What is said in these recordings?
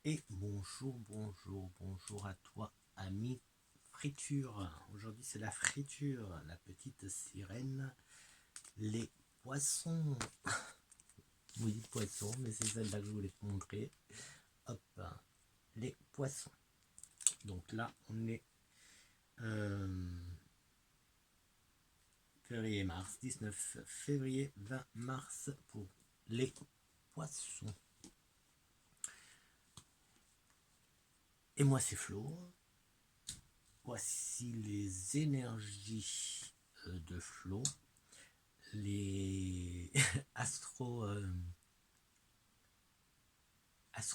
Et bonjour à toi, ami friture. Aujourd'hui, c'est la friture, la petite sirène, les poissons. Oui, poissons, mais c'est celle-là que je voulais te montrer. Hop, les poissons. Donc là, on est février-mars, 19 février, 20 mars pour les poissons. Et moi, c'est Flo. Voici les énergies de Flo, les Astro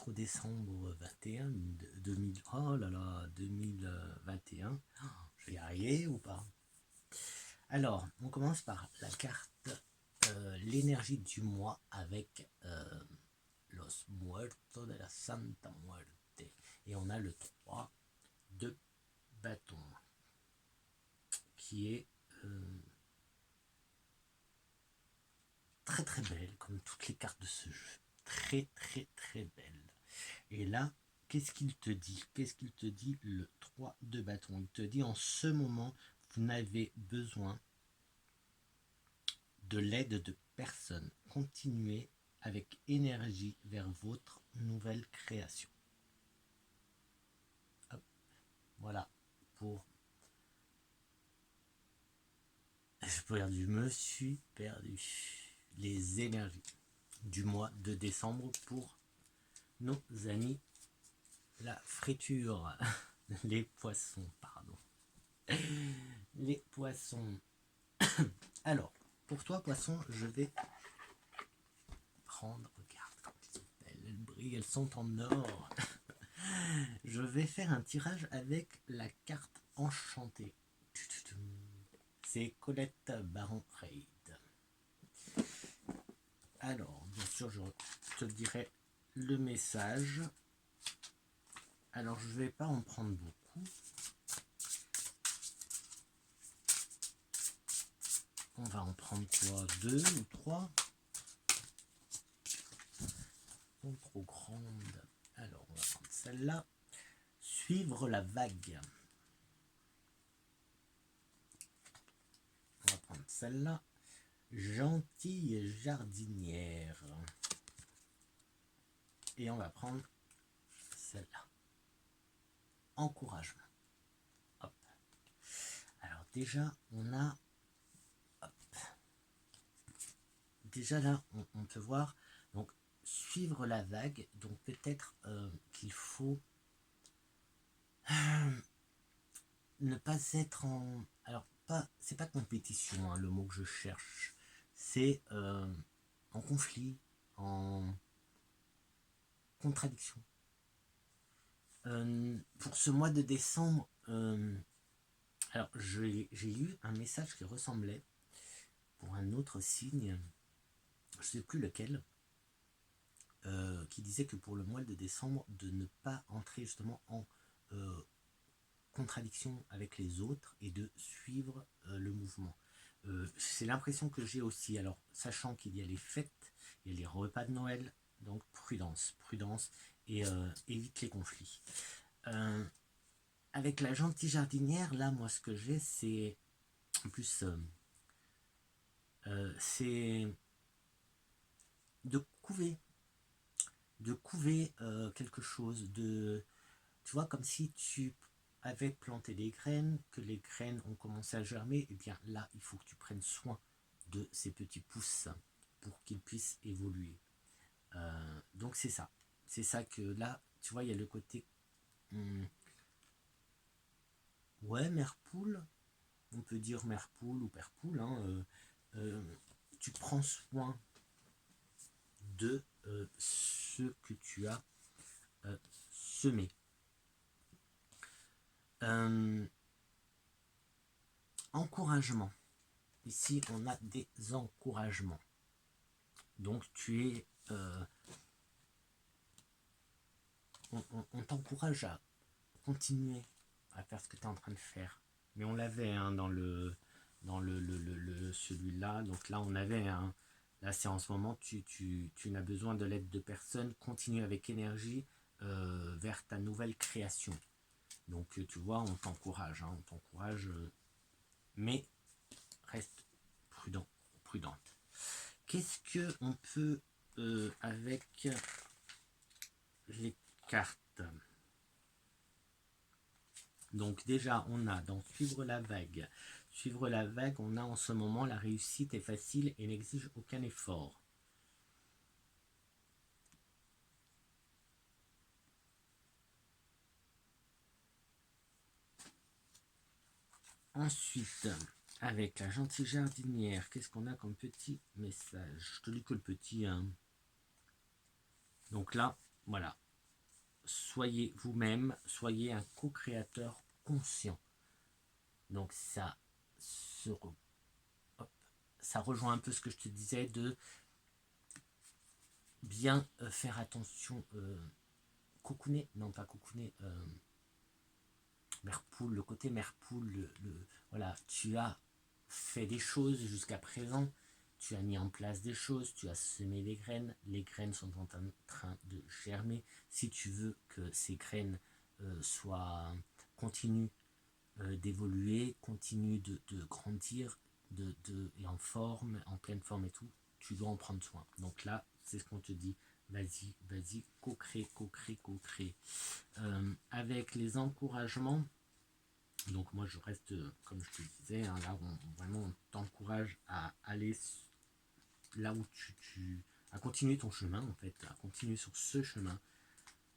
décembre 21 2000, oh là là 2021. Je vais y arriver ou pas? Alors, on commence par la carte l'énergie du mois avec Los Muertos de la Santa Muerte. Et on a le 3 de bâton qui est très très belle, comme toutes les cartes de ce jeu. Très très très belle. Et là, qu'est-ce qu'il te dit? Qu'est-ce qu'il te dit le 3 de bâton? Il te dit en ce moment, vous n'avez besoin de l'aide de personne. Continuez avec énergie vers votre nouvelle création. Hop. Voilà pour... Je me suis perdu. Les énergies du mois de décembre pour nos amis la friture. Les poissons, pardon. Les poissons. Alors, pour toi, poisson, je vais prendre... Regarde comme elles sont belles, elles brillent, elles sont en or. Je vais faire un tirage avec la carte enchantée. C'est Colette Baron-Reid. Alors, bien sûr, je te dirai le message. Alors, je ne vais pas en prendre beaucoup. On va en prendre quoi? 2 ou 3? Sont trop grandes. Alors, on va prendre celle-là. Suivre la vague. On va prendre celle-là. Gentille jardinière. Et on va prendre celle-là. Encouragement. Hop. Alors déjà, on a... Hop. Déjà là, on peut voir... Donc, suivre la vague. Donc, peut-être qu'il faut... ne pas être en... Alors, c'est pas compétition, hein, le mot que je cherche. C'est en conflit, en contradiction. Pour ce mois de décembre, alors j'ai eu un message qui ressemblait pour un autre signe, je ne sais plus lequel, qui disait que pour le mois de décembre, de ne pas entrer justement en contradiction avec les autres et de suivre le mouvement. C'est l'impression que j'ai aussi, alors sachant qu'il y a les fêtes, il y a les repas de Noël, donc prudence et évite les conflits. Avec la gentille jardinière, là moi ce que j'ai c'est en plus c'est de couver quelque chose, de tu vois, comme si tu avais planté des graines, que les graines ont commencé à germer, et bien là il faut que tu prennes soin de ces petits pousses pour qu'ils puissent évoluer. Donc c'est ça que là tu vois, il y a le côté ouais, mère poule, on peut dire mère poule ou père poule, hein, tu prends soin de ce que tu as semé. Encouragement. Ici, on a des encouragements. Donc, tu es... on t'encourage à continuer à faire ce que tu es en train de faire. Mais on l'avait hein, dans celui-là. Donc là, on avait... Hein, là, c'est en ce moment, tu n'as besoin de l'aide de personne. Continue avec énergie. vers ta nouvelle création. Donc tu vois, on t'encourage, hein, mais reste prudent, prudente. Qu'est-ce que on peut avec les cartes? Donc déjà, on a dans suivre la vague. Suivre la vague, on a en ce moment la réussite est facile et n'exige aucun effort. Ensuite, avec la gentille jardinière, qu'est-ce qu'on a comme petit message? Je te dis que le petit, hein. Donc là, voilà. Soyez vous-même, soyez un co-créateur conscient. Donc ça ça rejoint un peu ce que je te disais de bien faire attention, cocooner, non pas cocooner, mère poule, le côté mère poule, voilà, tu as fait des choses jusqu'à présent, tu as mis en place des choses, tu as semé des graines, les graines sont en train de germer. Si tu veux que ces graines continuent d'évoluer, continuent de grandir, et en forme, en pleine forme et tout, tu dois en prendre soin. Donc là, c'est ce qu'on te dit. Vas-y, vas-y, co-crée, co-crée, co-crée. Avec les encouragements, donc moi je reste, comme je te disais, hein, là vraiment on t'encourage à aller là où à continuer ton chemin en fait, à continuer sur ce chemin,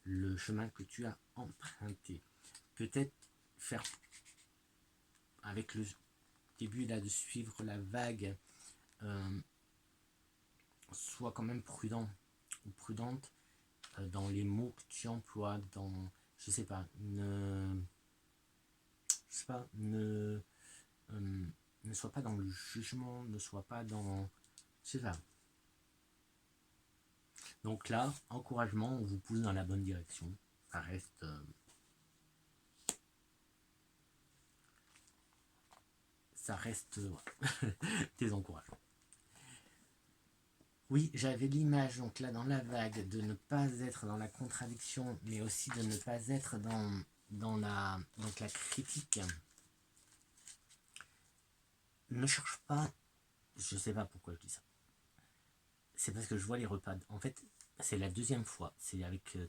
le chemin que tu as emprunté. Peut-être faire avec le début là de suivre la vague, sois quand même prudent ou prudente dans les mots que tu emploies, dans, je sais pas, ne sois pas dans le jugement, ne sois pas dans, je sais pas. Donc là, encouragement, on vous pousse dans la bonne direction. Ça reste des encouragements. Oui, j'avais l'image, donc là dans la vague, de ne pas être dans la contradiction, mais aussi de ne pas être dans la critique. Ne cherche pas, je sais pas pourquoi je dis ça. C'est parce que je vois les repas. En fait, c'est la deuxième fois. C'est avec,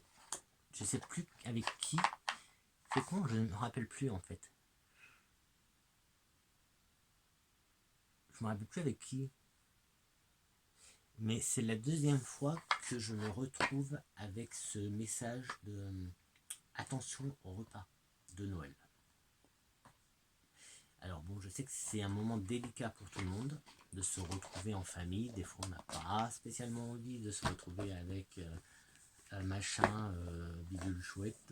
je sais plus avec qui. C'est con, je ne me rappelle plus en fait. Je me rappelle plus avec qui. Mais c'est la deuxième fois que je me retrouve avec ce message de attention au repas de Noël. Alors bon, je sais que c'est un moment délicat pour tout le monde de se retrouver en famille. Des fois, on n'a pas spécialement envie de se retrouver avec machin, bidule chouette,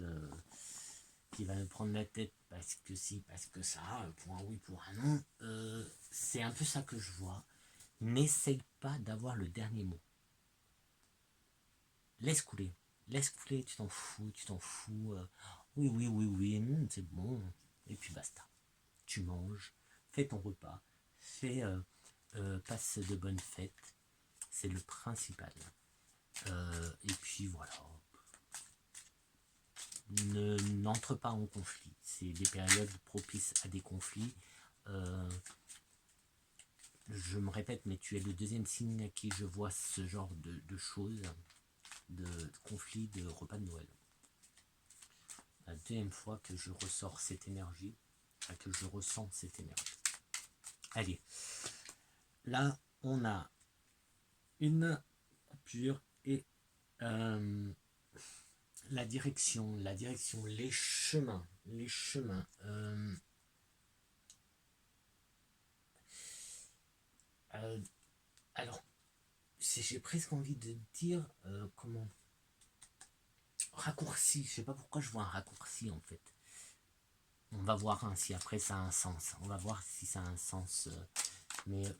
qui va me prendre la tête parce que si, parce que ça, pour un oui, pour un non. C'est un peu ça que je vois. N'essaye pas d'avoir le dernier mot. Laisse couler, tu t'en fous, oui, c'est bon, et puis basta. Tu manges, fais ton repas, passe de bonnes fêtes, c'est le principal. Et puis voilà. N'entre pas en conflit. C'est des périodes propices à des conflits. Je me répète, mais tu es le deuxième signe à qui je vois ce genre de choses, de conflits, de repas de Noël. La deuxième fois que je ressors cette énergie, que je ressens cette énergie. Allez, là on a une coupure et la direction, les chemins. Alors, j'ai presque envie de dire comment raccourci. Je sais pas pourquoi je vois un raccourci en fait. On va voir hein, si après ça a un sens. On va voir si ça a un sens. Mais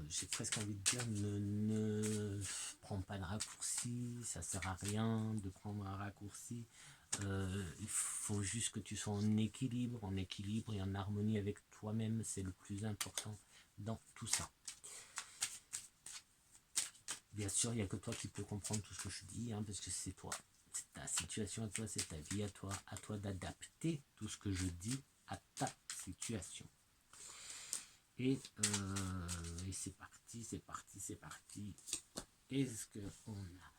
j'ai presque envie de dire ne prends pas de raccourci. Ça sert à rien de prendre un raccourci. Il faut juste que tu sois en équilibre et en harmonie avec toi-même. C'est le plus important dans tout ça. Bien sûr, il n'y a que toi qui peux comprendre tout ce que je dis, hein, parce que c'est toi. c'est ta situation à toi, c'est ta vie à toi d'adapter tout ce que je dis à ta situation. Et c'est parti, c'est parti, c'est parti. Est-ce qu'on a...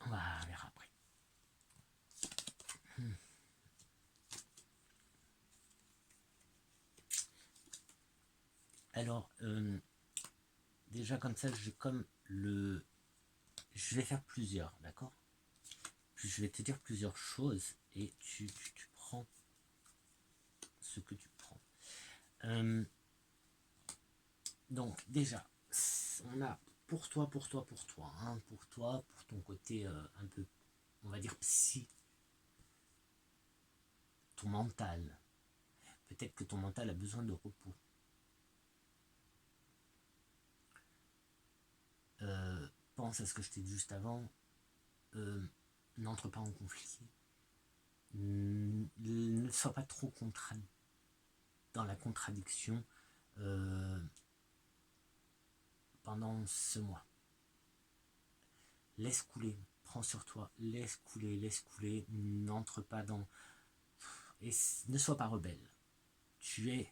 On va verra après. Alors, déjà comme ça, j'ai comme le... Je vais faire plusieurs, d'accord? Puis je vais te dire plusieurs choses et tu prends ce que tu prends. Donc déjà, on a pour toi, hein, pour ton côté un peu, on va dire psy, ton mental. Peut-être que ton mental a besoin de repos. Pense à ce que je t'ai dit juste avant. N'entre pas en conflit. Ne sois pas trop dans la contradiction pendant ce mois. Laisse couler, prends sur toi, laisse couler, n'entre pas dans... Et ne sois pas rebelle. Tu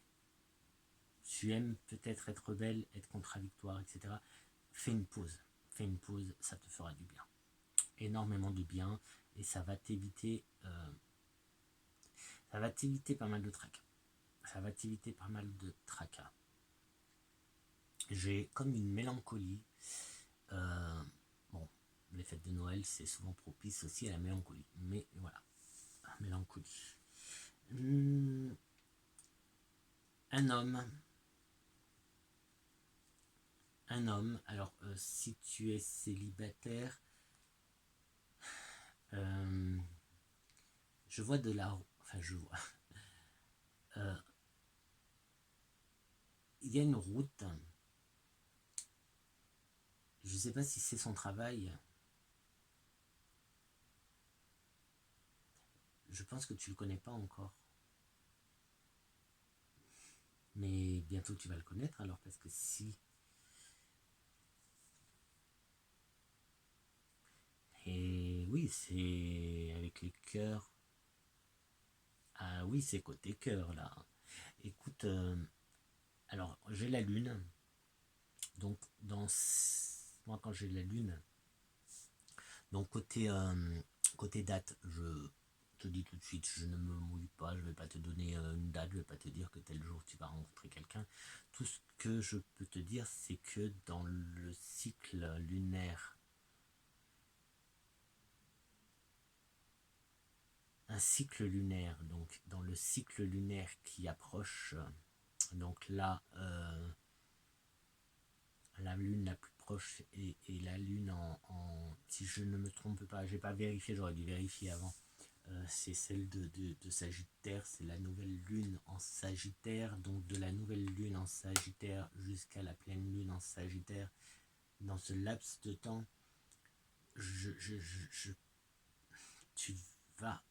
aimes peut-être être rebelle, être contradictoire, etc. Fais une pause, ça te fera du bien. Énormément de bien, et ça va t'éviter pas mal de tracas. J'ai comme une mélancolie. Bon, les fêtes de Noël, c'est souvent propice aussi à la mélancolie. Mais voilà, mélancolie. Un homme, alors si tu es célibataire, je vois de la... Enfin, je vois... il y a une route. Je ne sais pas si c'est son travail. Je pense que tu ne le connais pas encore. Mais bientôt tu vas le connaître alors, parce que si... Et oui, c'est avec les cœurs. Ah oui, c'est côté cœur là. Écoute, alors j'ai la lune. Donc moi quand j'ai la lune, donc côté date, je te dis tout de suite, je ne me mouille pas, je ne vais pas te donner une date, je ne vais pas te dire que tel jour tu vas rencontrer quelqu'un. Tout ce que je peux te dire, c'est que dans le cycle lunaire, un cycle lunaire, donc dans le cycle lunaire qui approche, donc là, la lune la plus proche est la lune si je ne me trompe pas, j'ai pas vérifié, j'aurais dû vérifier avant, c'est celle de Sagittaire, c'est la nouvelle lune en Sagittaire, donc de la nouvelle lune en Sagittaire jusqu'à la pleine lune en Sagittaire, dans ce laps de temps, tu vas...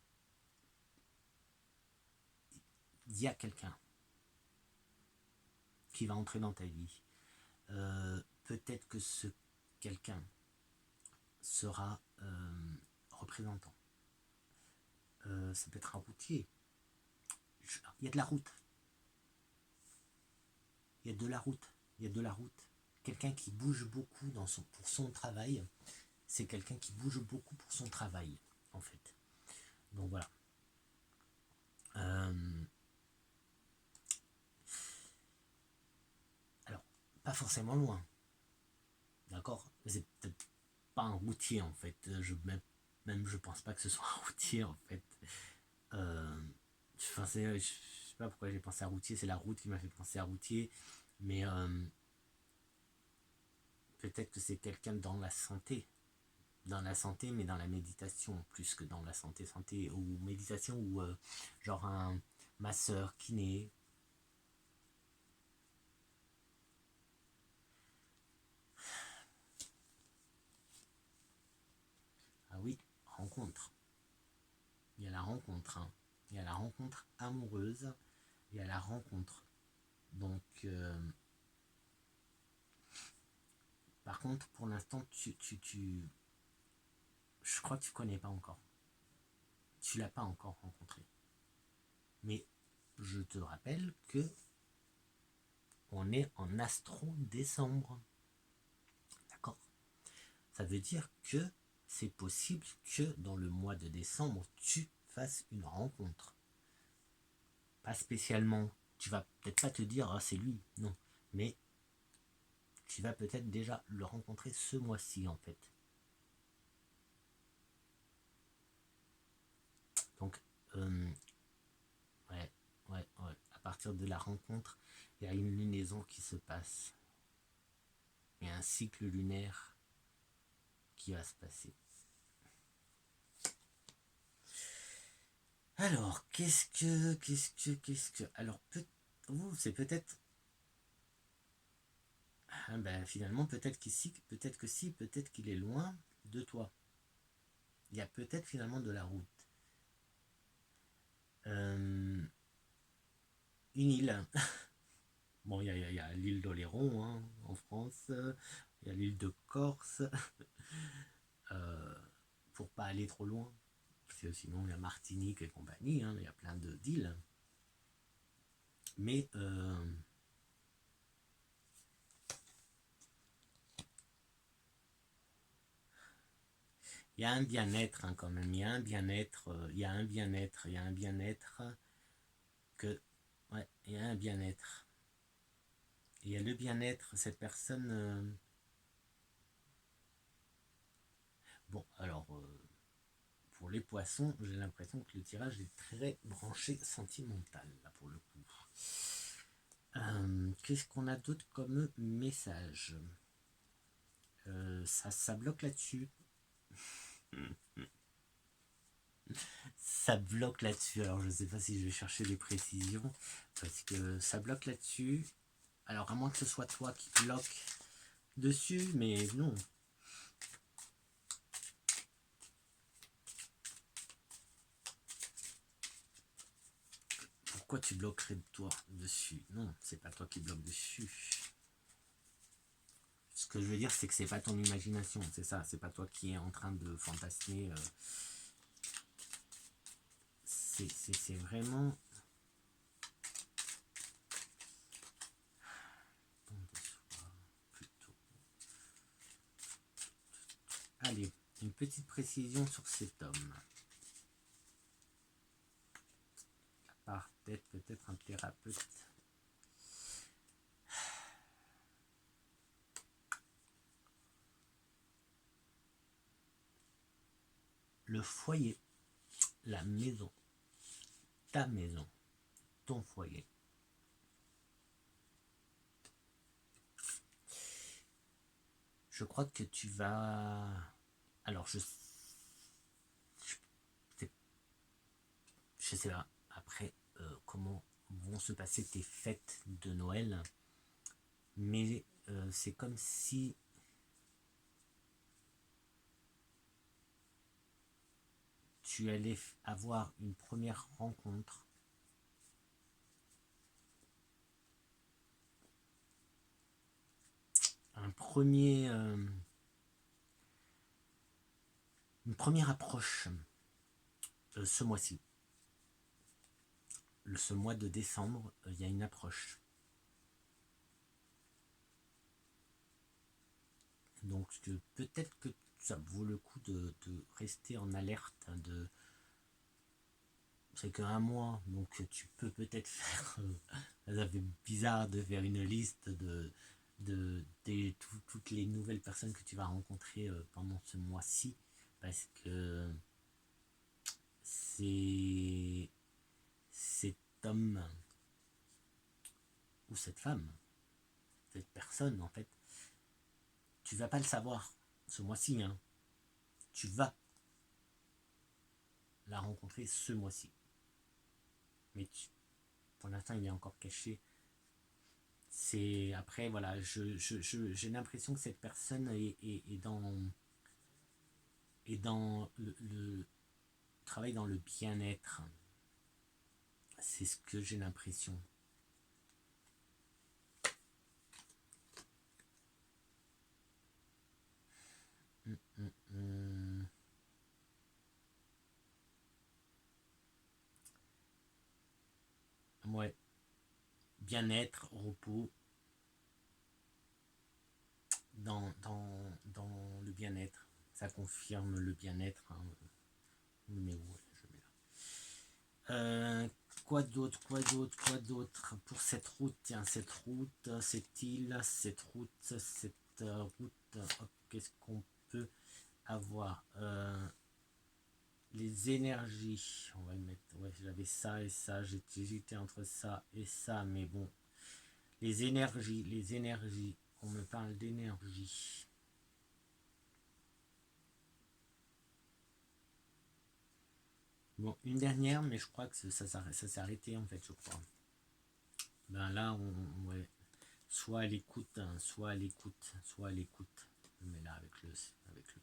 Il y a quelqu'un qui va entrer dans ta vie. Peut-être que ce quelqu'un sera représentant. Ça peut être un routier. Il y a de la route. Il y a de la route. Quelqu'un qui bouge beaucoup pour son travail. C'est quelqu'un qui bouge beaucoup pour son travail, en fait. Donc voilà. Alors, pas forcément loin. D'accord? C'est peut-être pas un routier, en fait. Même je pense pas que ce soit un routier, en fait. Je sais pas pourquoi j'ai pensé à routier, c'est la route qui m'a fait penser à routier, mais peut-être que c'est quelqu'un dans la santé, mais dans la méditation, plus que dans la santé, ou méditation, ou genre un masseur, kiné. Ah oui, rencontre. Il y a la rencontre, hein. Il y a la rencontre amoureuse, il y a la rencontre. Donc, par par contre, pour l'instant, je crois que tu connais pas encore. Tu l'as pas encore rencontré. Mais je te rappelle que on est en astro-décembre. D'accord? Ça veut dire que c'est possible que dans le mois de décembre, tu fasses une rencontre. Pas spécialement. Tu vas peut-être pas te dire, ah, c'est lui. Non. Mais tu vas peut-être déjà le rencontrer ce mois-ci, en fait. Donc, ouais. À partir de la rencontre, il y a une lunaison qui se passe. Il y a un cycle lunaire qui va se passer. Alors, qu'est-ce que... Alors, c'est peut-être... Ah ben, finalement, peut-être qu'ici, peut-être que si, peut-être qu'il est loin de toi. Il y a peut-être finalement de la route. Une île. Bon, il y a l'île d'Oléron hein, en France. Il y a l'île de Corse. Pour pas aller trop loin. Parce que sinon, il y a Martinique et compagnie. Hein, il y a plein d'îles. Mais... il y a un bien-être hein, quand même, il y a un bien-être, que, ouais, il y a un bien-être. Il y a le bien-être, cette personne, bon, alors, pour les poissons, j'ai l'impression que le tirage est très branché sentimental, là, pour le coup. Qu'est-ce qu'on a d'autre comme message ça bloque là-dessus. Ça bloque là-dessus. Alors, je ne sais pas si je vais chercher des précisions, parce que ça bloque là-dessus. Alors, à moins que ce soit toi qui bloque dessus, mais non. Pourquoi tu bloquerais toi dessus? Non, c'est pas toi qui bloque dessus. Ce que je veux dire, c'est que c'est pas ton imagination, c'est ça. C'est pas toi qui es en train de fantasmer. C'est vraiment... Allez, une petite précision sur cet homme. À part peut-être un thérapeute. Le foyer, la maison, ta maison, ton foyer. Je crois que tu vas... Alors, je sais pas après comment vont se passer tes fêtes de Noël, mais c'est comme si tu allais avoir une première rencontre une première approche ce mois-ci. Ce mois de décembre, il y a une approche. Donc peut-être que ça vaut le coup de rester en alerte. C'est qu'un mois, donc tu peux peut-être faire... ça fait bizarre de faire une liste de toutes les nouvelles personnes que tu vas rencontrer pendant ce mois-ci, parce que c'est cet homme ou cette femme, cette personne en fait, tu vas pas le savoir ce mois-ci, hein. Tu vas la rencontrer ce mois-ci, mais pour l'instant il est encore caché. C'est après voilà, j'ai l'impression que cette personne est dans le travail dans le bien-être. C'est ce que j'ai l'impression. Ouais, bien-être, repos, dans le bien-être. Ça confirme le bien-être. Hein. Mais ouais, je mets là. Quoi d'autre, quoi d'autre, quoi d'autre pour cette route? Tiens, cette route, cette île, cette route, qu'est-ce qu'on peut avoir? Les énergies, on va le mettre. Ouais, j'avais ça et ça, j'hésitais entre ça et ça, mais bon. Les énergies, on me parle d'énergie. Bon, une dernière, mais je crois que ça s'est arrêté en fait, je crois. Ben là, ouais, soit à l'écoute, hein, soit à l'écoute, soit à l'écoute. Mais là, avec le tout.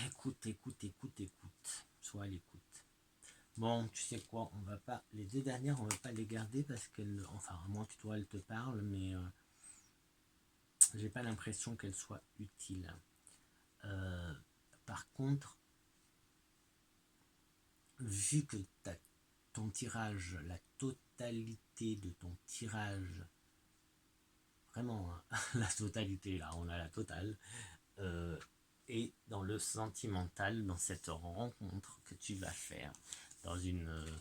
Écoute, écoute, écoute, écoute. Soit à l'écoute. Bon, tu sais quoi, on va pas. Les deux dernières, on va pas les garder parce qu'elles. Enfin, à moins que toi, elles te parlent, mais j'ai pas l'impression qu'elles soient utiles. Par contre, vu que ton tirage, la totalité de ton tirage, vraiment, hein, la totalité, là, on a la totale, et dans le sentimental, dans cette rencontre que tu vas faire, dans une...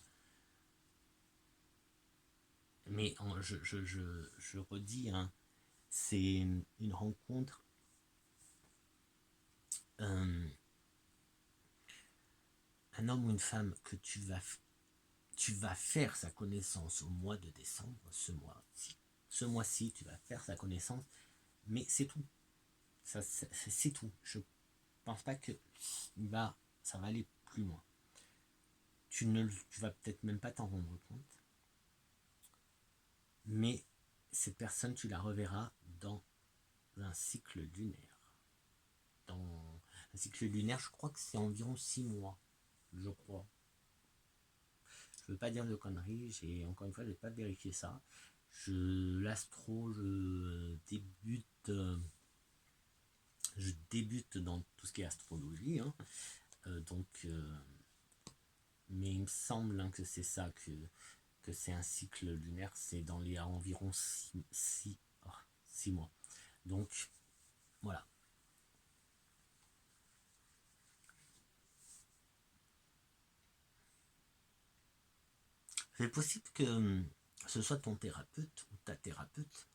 mais je redis, hein, c'est une rencontre... un homme ou une femme que tu vas faire sa connaissance au mois de décembre, ce mois-ci, tu vas faire sa connaissance, mais c'est tout. C'est tout. Je pense pas que ça va aller plus loin. Tu vas peut-être même pas t'en rendre compte, mais cette personne, tu la reverras dans un cycle lunaire. Dans un cycle lunaire, je crois que c'est environ 6 mois, je crois. Je veux pas dire de conneries, encore une fois, je vais pas vérifier ça. L'astro, je débute dans tout ce qui est astrologie, hein. Mais il me semble, hein, que c'est ça, que c'est un cycle lunaire, c'est dans les environ 6 mois. Donc, voilà. C'est possible que ce soit ton thérapeute ou ta thérapeute.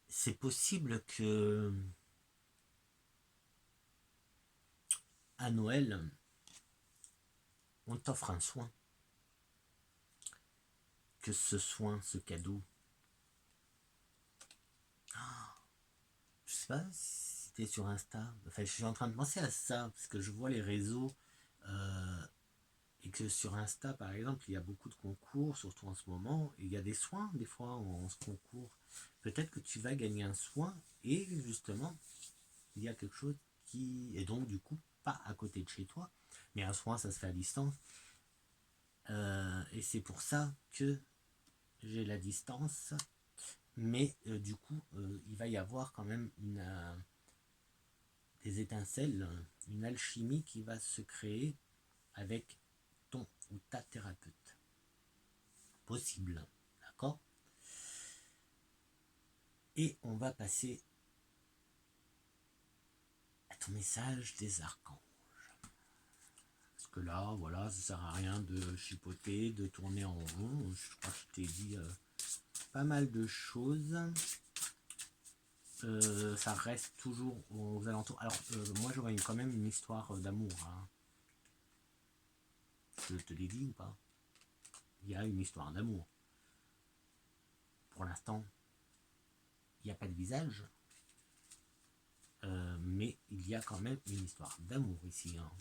C'est possible que à Noël, on t'offre un soin. Que ce soin, ce cadeau, je sais pas si t'es sur Insta. Enfin, je suis en train de penser à ça, parce que je vois les réseaux, et que sur Insta, par exemple, il y a beaucoup de concours, surtout en ce moment, et il y a des soins, des fois, en ce concours. Peut-être que tu vas gagner un soin, et justement, il y a quelque chose qui est donc, du coup, pas à côté de chez toi, mais un soin, ça se fait à distance. Et c'est pour ça que j'ai la distance, mais du coup, il va y avoir quand même des étincelles, une alchimie qui va se créer avec ton ou ta thérapeute. Possible, d'accord? Et on va passer à ton message des archanges. Parce que là, voilà, ça sert à rien de chipoter, de tourner en rond. Je crois que je t'ai dit pas mal de choses. Ça reste toujours aux alentours. Alors, moi, je vois quand même une histoire d'amour. Hein. Je te l'ai dit ou pas? Il y a une histoire d'amour. Pour l'instant, il n'y a pas de visage. Mais il y a quand même une histoire d'amour ici. Hein.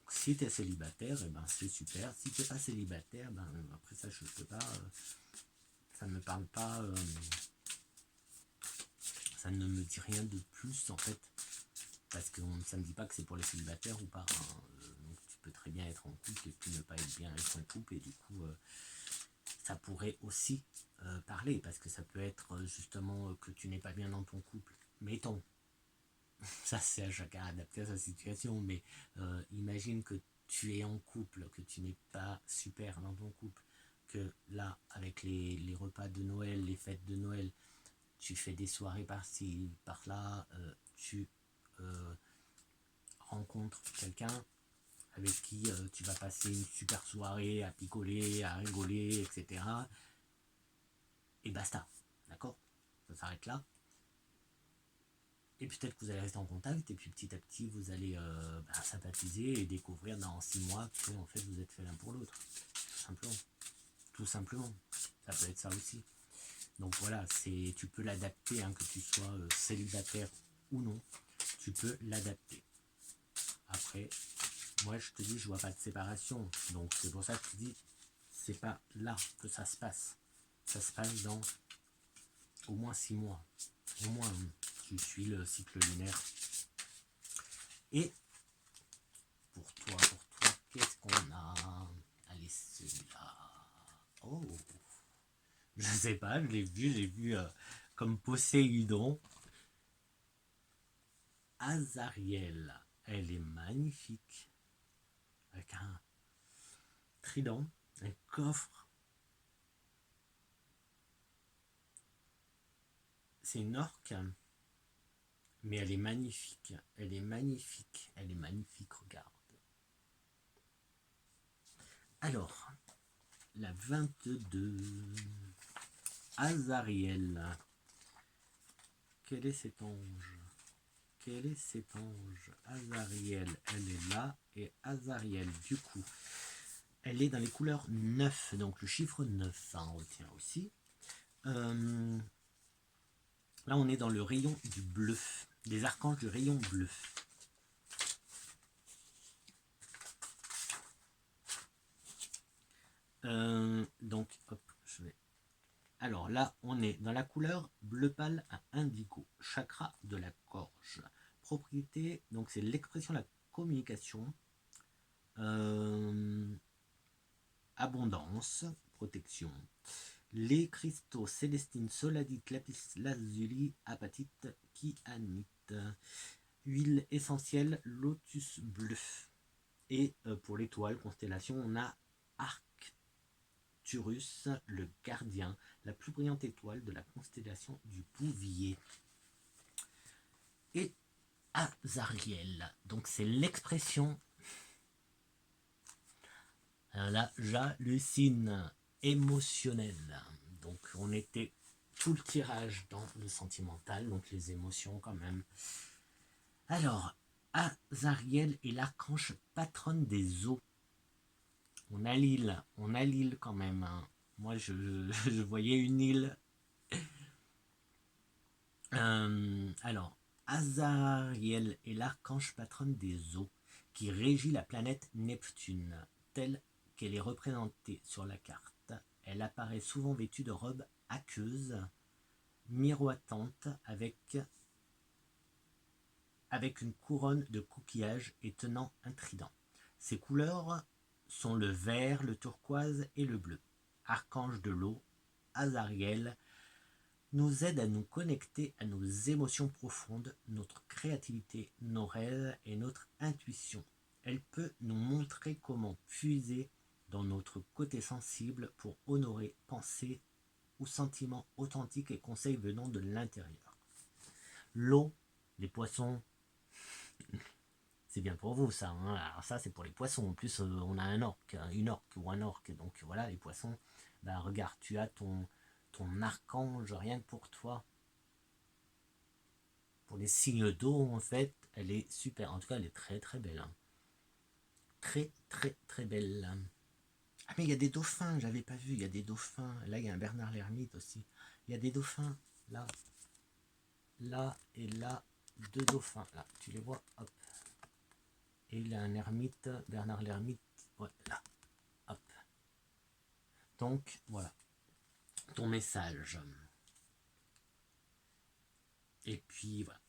Si tu es célibataire, eh ben, c'est super. Si tu n'es pas célibataire, ben, après ça, je ne peux pas. Ça ne me parle pas. Ça ne me dit rien de plus en fait. Parce que ça ne me dit pas que c'est pour les célibataires ou pas. Hein. Donc tu peux très bien être en couple et puis ne pas être bien avec son couple, et du coup ça pourrait aussi parler, parce que ça peut être justement que tu n'es pas bien dans ton couple. Mettons, ça c'est à chacun adapté à sa situation, mais imagine que tu es en couple, que tu n'es pas super dans ton couple, que là, avec les repas de Noël, les fêtes de Noël, tu fais des soirées par-ci, par-là, tu rencontres quelqu'un avec qui tu vas passer une super soirée à picoler, à rigoler, etc. Et basta, d'accord? Ça s'arrête là. Et peut-être que vous allez rester en contact, et puis petit à petit, vous allez sympathiser et découvrir dans 6 mois que en fait, vous êtes fait l'un pour l'autre. Tout simplement. Tout simplement. Ça peut être ça aussi. Donc voilà, tu peux l'adapter, hein, que tu sois célibataire ou non. Tu peux l'adapter. Après, moi je te dis, je vois pas de séparation. Donc c'est pour ça que je te dis, c'est pas là que ça se passe. Ça se passe dans au moins 6 mois. Au moins, tu suis le cycle lunaire. Et pour toi, qu'est-ce qu'on a? Allez, celui-là. Oh, je sais pas, je l'ai vu comme Poséidon. Azariel, elle est magnifique. Avec un trident, un coffre. C'est une orque, mais elle est magnifique. Elle est magnifique. Elle est magnifique, regarde. Alors, la 22. Azariel. Quel est cet ange? Quel est cet ange? Azariel, elle est là. Et Azariel, du coup, elle est dans les couleurs 9. Donc le chiffre 9, hein, on retient aussi. Là, on est dans le rayon du bleu. Des archanges du rayon bleu. Donc, hop, je vais... Alors là, on est dans la couleur bleu pâle à indigo, chakra de la gorge. Propriété, donc c'est l'expression de la communication, abondance, protection. Les cristaux célestine, soladite, lapis lazuli, apatite, kyanite. Huile essentielle, lotus bleu. Et pour l'étoile, constellation, on a Arcturus, le gardien, la plus brillante étoile de la constellation du Bouvier. Et Azariel, donc c'est l'expression, la j'hallucine émotionnelle. Donc on était tout le tirage dans le sentimental, donc les émotions quand même. Alors, Azariel est l'archange patronne des eaux. On a l'île quand même, hein. Moi je voyais une île. Alors, Azariel est l'archange patronne des eaux qui régit la planète Neptune, telle qu'elle est représentée sur la carte. Elle apparaît souvent vêtue de robes aqueuses, miroitantes avec une couronne de coquillages et tenant un trident. Ses couleurs sont le vert, le turquoise et le bleu. Archange de l'eau, Azariel nous aide à nous connecter à nos émotions profondes, notre créativité, nos rêves et notre intuition. Elle peut nous montrer comment puiser dans notre côté sensible pour honorer pensées ou sentiments authentiques et conseils venant de l'intérieur. L'eau, les poissons, c'est bien pour vous ça, hein. Alors ça c'est pour les poissons. En plus on a un orque, une orque ou un orque, donc voilà les poissons. Bah regarde, tu as ton archange rien que pour toi. Pour les signes d'eau en fait, elle est super. En tout cas elle est très très belle, hein. Très très très belle. Ah mais il y a des dauphins, j'avais pas vu, il y a des dauphins. Là il y a un Bernard l'ermite aussi. Il y a des dauphins là. Là et là, 2 dauphins. Là, tu les vois, hop. Et il a un ermite, Bernard l'ermite, ouais, là, hop. Donc, voilà, ton message. Et puis, voilà.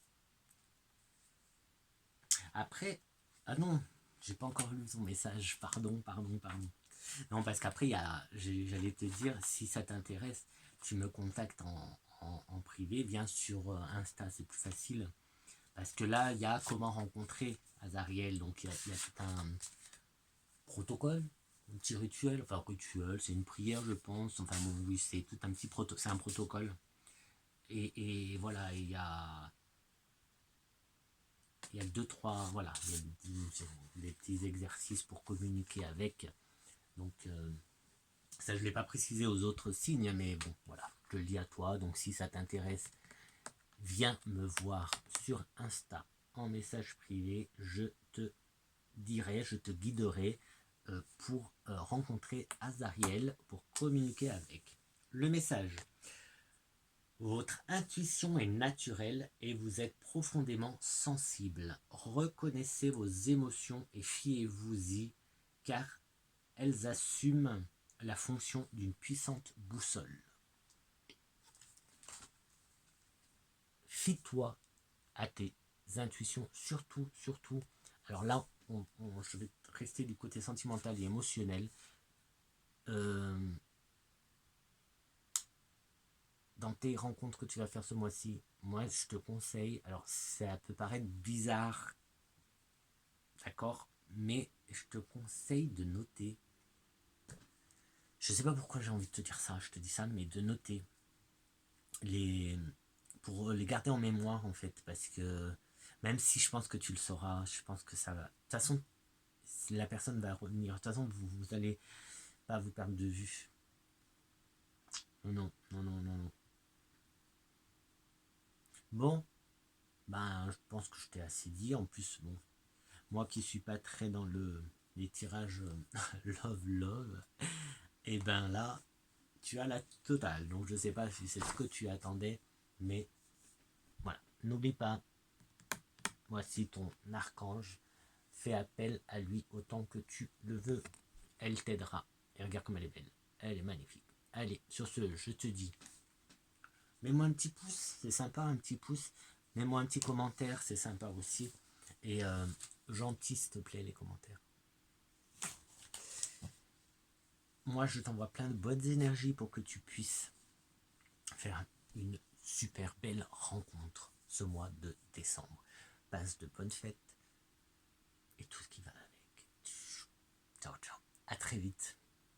Après, ah non, J'ai pas encore lu ton message, pardon. Non, parce qu'après, j'allais te dire, si ça t'intéresse, tu me contactes en privé, viens sur Insta, c'est plus facile. Parce que là, il y a comment rencontrer Azariel, donc il y a tout un protocole, un petit rituel, enfin rituel, c'est une prière je pense, enfin bon, oui, c'est tout un petit c'est un protocole. Et voilà, il y a deux, trois, voilà, il y a des petits exercices pour communiquer avec. Donc ça je ne l'ai pas précisé aux autres signes, mais bon, voilà, je te le dis à toi, donc si ça t'intéresse, viens me voir sur Insta en message privé, je te dirai, je te guiderai pour rencontrer Azariel, pour communiquer avec. Le message. Votre intuition est naturelle et vous êtes profondément sensible. Reconnaissez vos émotions et fiez-vous-y, car elles assument la fonction d'une puissante boussole. Fie-toi à tes intuitions, surtout. Alors là, je vais rester du côté sentimental et émotionnel. Dans tes rencontres que tu vas faire ce mois-ci, moi je te conseille, alors ça peut paraître bizarre, d'accord, mais je te conseille de noter. Je sais pas pourquoi j'ai envie de te dire ça, je te dis ça, mais de noter pour les garder en mémoire en fait, parce que même si je pense que tu le sauras, je pense que ça va. De toute façon, la personne va revenir. De toute façon, vous allez pas vous perdre de vue. Non. Bon, ben, je pense que je t'ai assez dit. En plus, bon, moi qui suis pas très dans les tirages love, et ben là, tu as la totale. Donc je sais pas si c'est ce que tu attendais, mais voilà. N'oublie pas, voici ton archange. Fais appel à lui autant que tu le veux. Elle t'aidera. Et regarde comme elle est belle. Elle est magnifique. Allez, sur ce, je te dis, mets-moi un petit pouce, c'est sympa, un petit pouce. Mets-moi un petit commentaire, c'est sympa aussi. Et gentil, s'il te plaît, les commentaires. Moi, je t'envoie plein de bonnes énergies pour que tu puisses faire une super belle rencontre ce mois de décembre. Passe de bonnes fêtes et tout ce qui va avec. Ciao. À très vite.